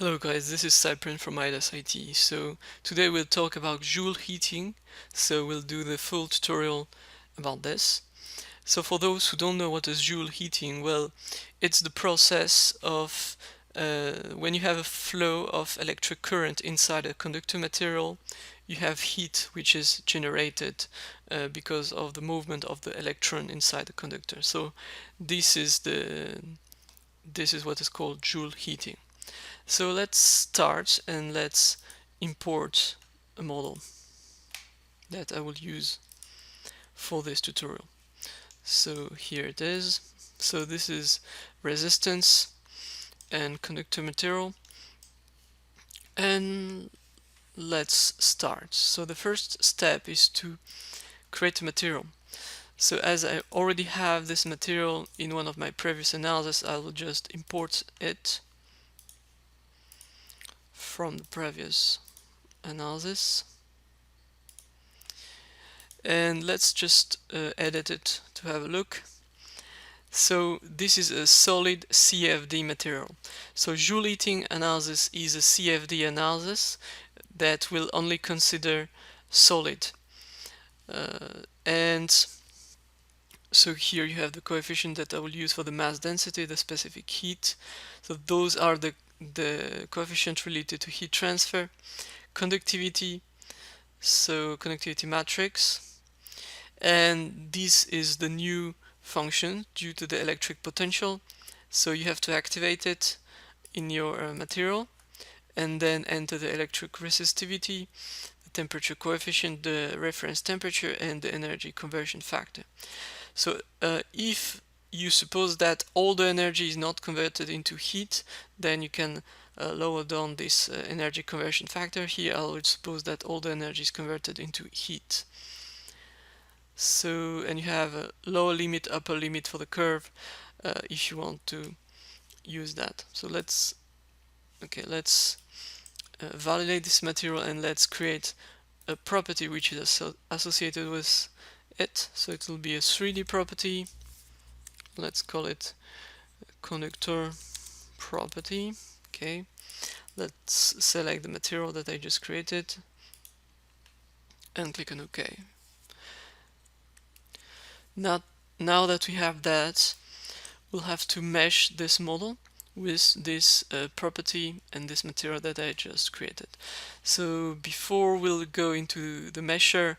Hello guys, this is Cyprian from IT. So today we'll talk about Joule Heating. So we'll do the full tutorial about this. So for those who don't know what is Joule Heating, well, it's the process of when you have a flow of electric current inside a conductor material, you have heat which is generated because of the movement of the electron inside the conductor. So this is what is called Joule Heating. So let's start and let's import a model that I will use for this tutorial. So here it is. So this is resistance and conductor material, and let's start. So the first step is to create a material. So as I already have this material in one of my previous analysis, I will just import it from the previous analysis. And let's just edit it to have a look. So this is a solid CFD material. So Joule Heating analysis is a CFD analysis that will only consider solid. And so here you have the coefficient that I will use for the mass density, the specific heat. So those are the coefficient related to heat transfer, conductivity, so conductivity matrix, and this is the new function due to the electric potential. So you have to activate it in your material and then enter the electric resistivity, the temperature coefficient, the reference temperature, and the energy conversion factor. So if you suppose that all the energy is not converted into heat, then you can lower down this energy conversion factor. Here I would suppose that all the energy is converted into heat. So, and you have a lower limit, upper limit for the curve if you want to use that. So let's validate this material and let's create a property which is associated with it. So it will be a 3D property. Let's call it conductor property. Okay, let's select the material that I just created and click on OK. Now that we have that, we'll have to mesh this model with this property and this material that I just created. So before we'll go into the mesher,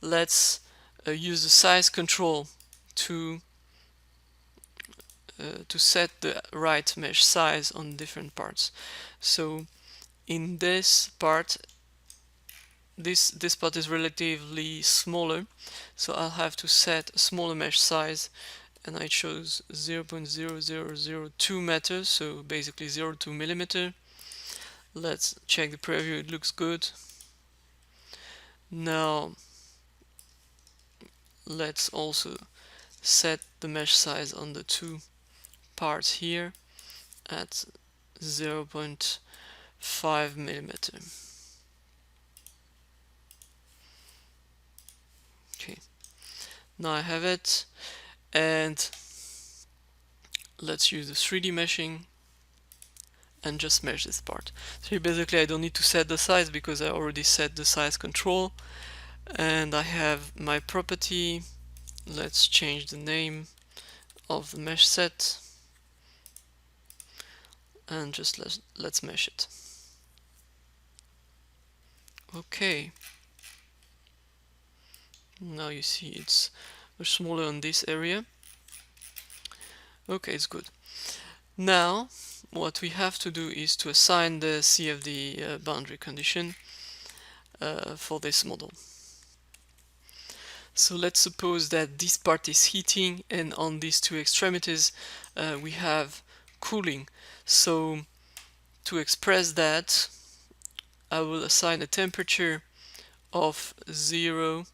let's use the size control to set the right mesh size on different parts. So in this part, this part is relatively smaller, so I'll have to set a smaller mesh size, and I chose 0.0002 meters, so basically 0.2 millimeter. Let's check the preview, it looks good. Now let's also set the mesh size on the two parts here at 0.5 millimeter. Okay, now I have it, and let's use the 3D meshing and just mesh this part. So here basically I don't need to set the size because I already set the size control, and I have my property. Let's change the name of the mesh set and just let's mesh it. Okay, now you see it's much smaller on this area. Okay, it's good. Now what we have to do is to assign the CFD boundary condition for this model. So let's suppose that this part is heating and on these two extremities we have cooling. So to express that, I will assign a temperature of 0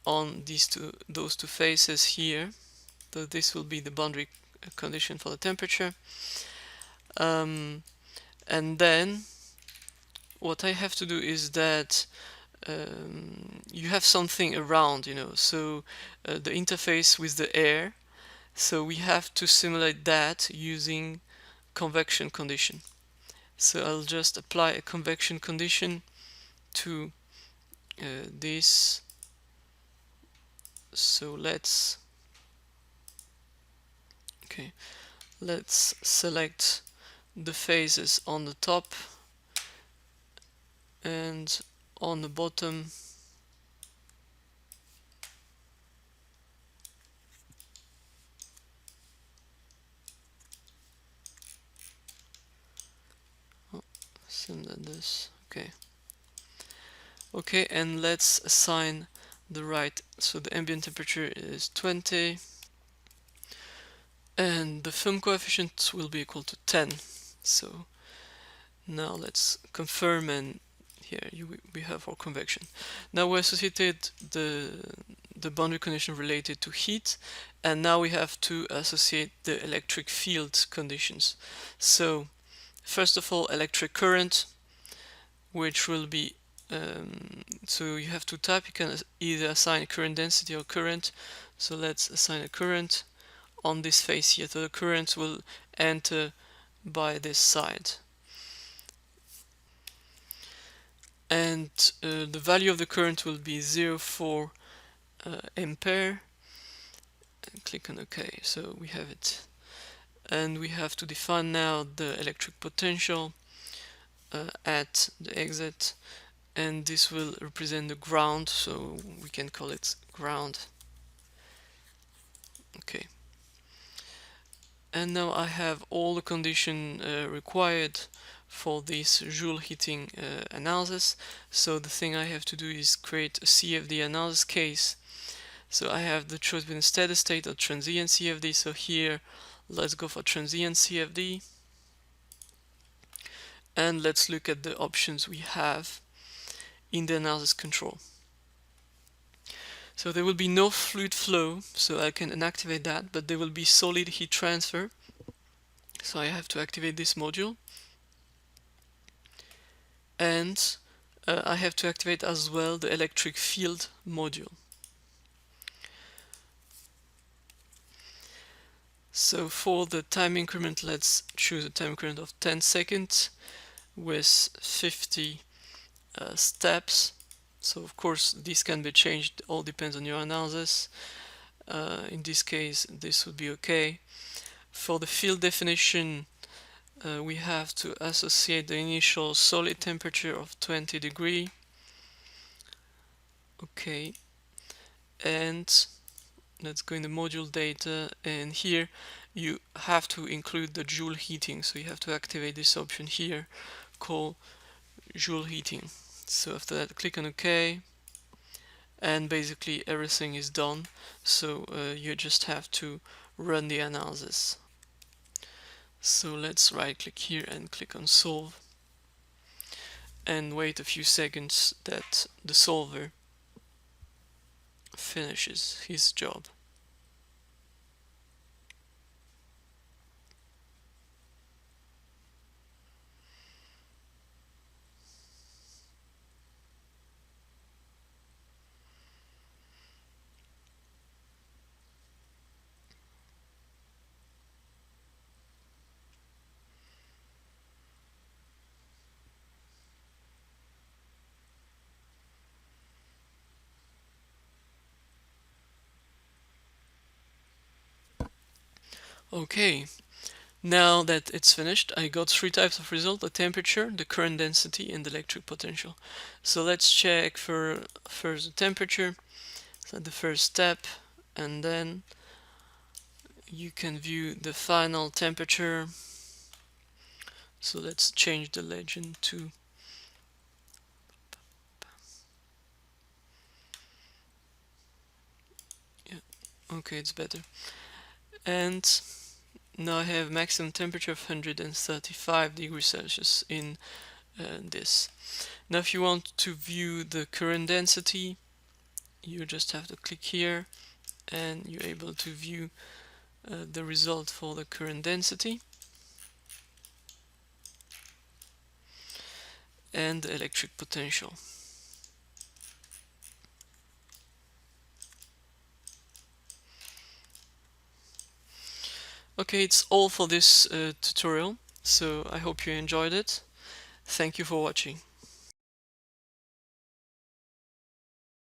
on those two faces here. So this will be the boundary condition for the temperature. And then what I have to do is that you have something around, so the interface with the air. So we have to simulate that using convection condition. So I'll just apply a convection condition to this. So let's select the phases on the top and on the bottom. Send this. Okay, and let's assign the right. So the ambient temperature is 20, and the film coefficient will be equal to 10. So now let's confirm, and here we have our convection. Now we associated the boundary condition related to heat, and now we have to associate the electric field conditions. So first of all, electric current, which will be so you have to type. You can either assign current density or current. So let's assign a current on this face here. So the current will enter by this side, and the value of the current will be 0.4 ampere. And click on OK. So we have it, and we have to define now the electric potential at the exit, and this will represent the ground, so we can call it ground. Okay, and now I have all the condition required for this Joule heating analysis. So the thing I have to do is create a CFD analysis case. So I have the choice between steady state or transient CFD. So here let's go for transient CFD, and let's look at the options we have in the analysis control. So there will be no fluid flow, so I can inactivate that, but there will be solid heat transfer. So I have to activate this module. And I have to activate as well the electric field module. So for the time increment, let's choose a time increment of 10 seconds with 50 steps. So of course this can be changed, all depends on your analysis. In this case this would be okay. For the field definition, we have to associate the initial solid temperature of 20 degrees. Okay, and let's go in the module data, and here you have to include the Joule heating, so you have to activate this option here called Joule heating. So after that, click on OK, and basically everything is done. So you just have to run the analysis. So let's right click here and click on solve, and wait a few seconds that the solver finishes his job. Okay, now that it's finished, I got three types of result: the temperature, the current density, and the electric potential. So let's check for first the temperature. So the first step, and then you can view the final temperature. So let's change the legend to okay, it's better. And now I have maximum temperature of 135 degrees Celsius in this. Now if you want to view the current density, you just have to click here, and you're able to view the result for the current density and the electric potential. Okay, it's all for this tutorial, so I hope you enjoyed it. Thank you for watching.